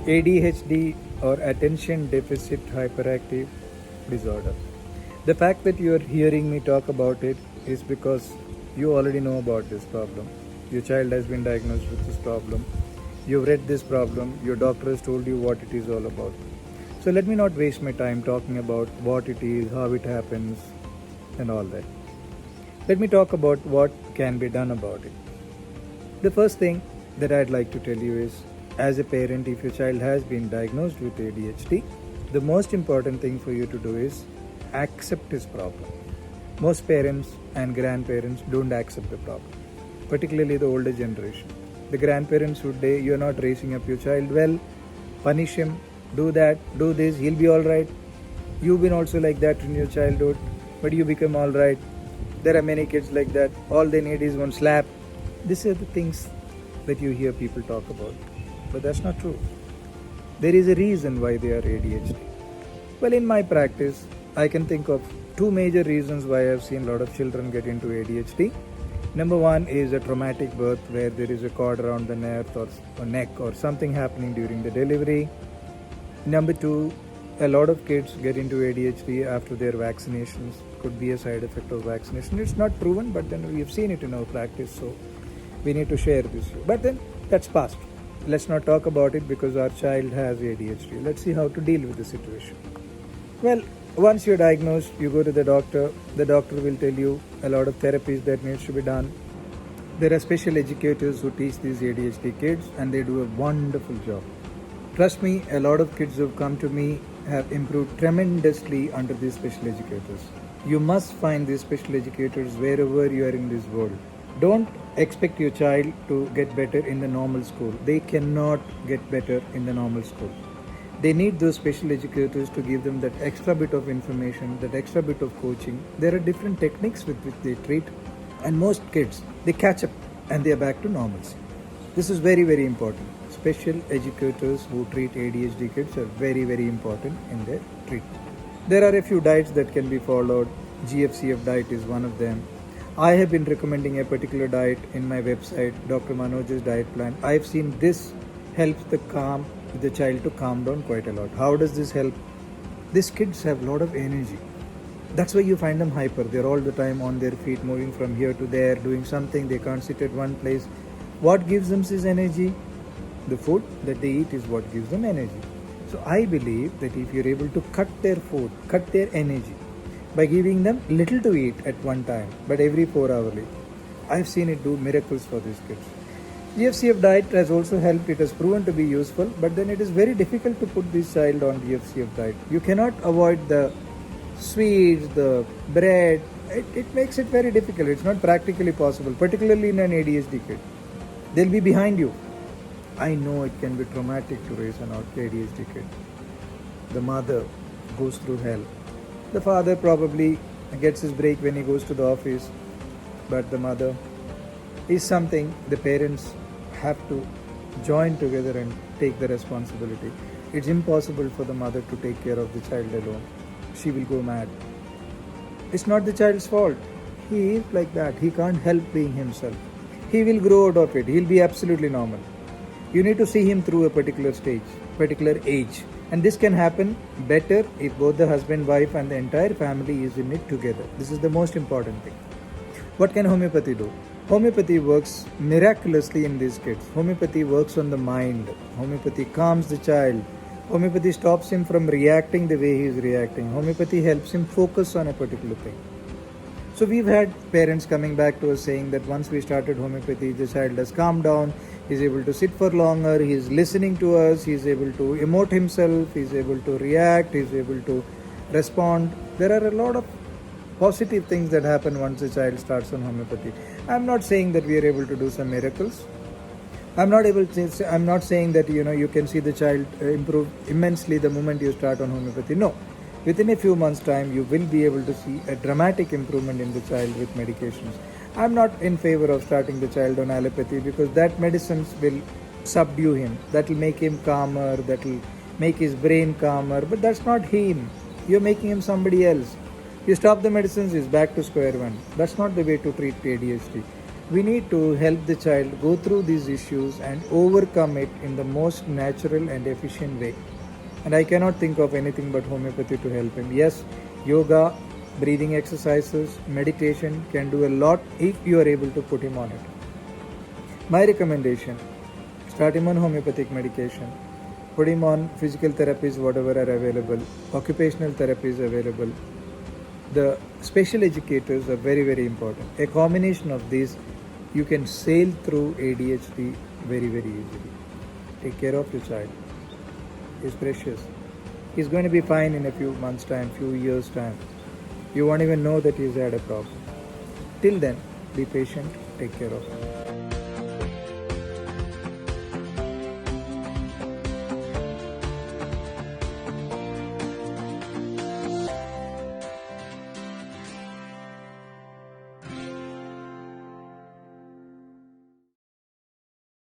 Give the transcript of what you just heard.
ADHD or attention deficit hyperactive disorder. The fact that you are hearing me talk about it is because you already know about this problem. Your child has been diagnosed with this problem. You've read this problem. Your doctor has told you what it is all about. So let me not waste my time talking about what it is, how it happens, and all that. Let me talk about what can be done about it. The first thing that I'd like to tell you is, as a parent, if your child has been diagnosed with ADHD, the most important thing for you to do is accept his problem. Most parents and grandparents don't accept the problem, particularly the older generation. The grandparents would say, you're not raising up your child well, punish him, do that, do this, he'll be alright. You've been also like that in your childhood, but you become alright. There are many kids like that, all they need is one slap. These are the things that you hear people talk about, but that's not true. There is a reason why they are ADHD. Well, in my practice, I can think of two major reasons why I've seen a lot of children get into ADHD. Number one is a traumatic birth where there is a cord around the neck or something happening during the delivery. Number two, a lot of kids get into ADHD after their vaccinations. Could be a side effect of vaccination. It's not proven, but then we've seen it in our practice, so we need to share this. But then that's past. Let's not talk about it because our child has ADHD. Let's see how to deal with the situation. Well, once you're diagnosed, you go to the doctor. The doctor will tell you a lot of therapies that needs to be done. There are special educators who teach these ADHD kids and they do a wonderful job. Trust me, a lot of kids who have come to me have improved tremendously under these special educators. You must find these special educators wherever you are in this world. Don't expect your child to get better in the normal school. They cannot get better in the normal school. They need those special educators to give them that extra bit of information, that extra bit of coaching. There are different techniques with which they treat, and most kids, they catch up and they are back to normalcy. This is very, very important. Special educators who treat ADHD kids are very, very important in their treatment. There are a few diets that can be followed. GFCF diet is one of them. I have been recommending a particular diet in my website, Dr. Manoj's diet plan. I've seen this helps the child to calm down quite a lot. How does this help? These kids have a lot of energy. That's why you find them hyper. They're all the time on their feet, moving from here to there, doing something. They can't sit at one place. What gives them this energy? The food that they eat is what gives them energy. So I believe that if you're able to cut their food, cut their energy, by giving them little to eat at one time, but every 4 hourly, I've seen it do miracles for these kids. GFCF diet has also helped. It has proven to be useful, but then it is very difficult to put this child on GFCF diet. You cannot avoid the sweets, the bread. It makes it very difficult. It's not practically possible, particularly in an ADHD kid. They'll be behind you. I know it can be traumatic to raise an ADHD kid. The mother goes through hell. The father probably gets his break when he goes to the office, but the mother is something the parents have to join together and take the responsibility. It's impossible for the mother to take care of the child alone. She will go mad. It's not the child's fault. He is like that. He can't help being himself. He will grow out of it. He'll be absolutely normal. You need to see him through a particular stage, particular age. And this can happen better if both the husband, wife and the entire family is in it together. This is the most important thing. What can homeopathy do? Homeopathy works miraculously in these kids. Homeopathy works on the mind. Homeopathy calms the child. Homeopathy stops him from reacting the way he is reacting. Homeopathy helps him focus on a particular thing. So we've had parents coming back to us saying that once we started homeopathy, the child has calmed down, he's able to sit for longer, he's listening to us, he's able to emote himself, he's able to react, he's able to respond. There are a lot of positive things that happen once a child starts on homeopathy. I'm not saying that we are able to do some miracles. I'm not saying that you can see the child improve immensely the moment you start on homeopathy. No. Within a few months' time, you will be able to see a dramatic improvement in the child with medications. I'm not in favor of starting the child on allopathy because that medicines will subdue him. That will make him calmer, that will make his brain calmer, but that's not him. You're making him somebody else. You stop the medicines, he's back to square one. That's not the way to treat ADHD. We need to help the child go through these issues and overcome it in the most natural and efficient way. And I cannot think of anything but homeopathy to help him. Yes, yoga, breathing exercises, meditation can do a lot if you are able to put him on it. My recommendation, start him on homeopathic medication, put him on physical therapies, whatever are available, occupational therapies available. The special educators are very, very important. A combination of these, you can sail through ADHD very, very easily. Take care of your child. He's precious. He's going to be fine in a few months' time, few years' time. You won't even know that he's had a problem. Till then, be patient, take care of him.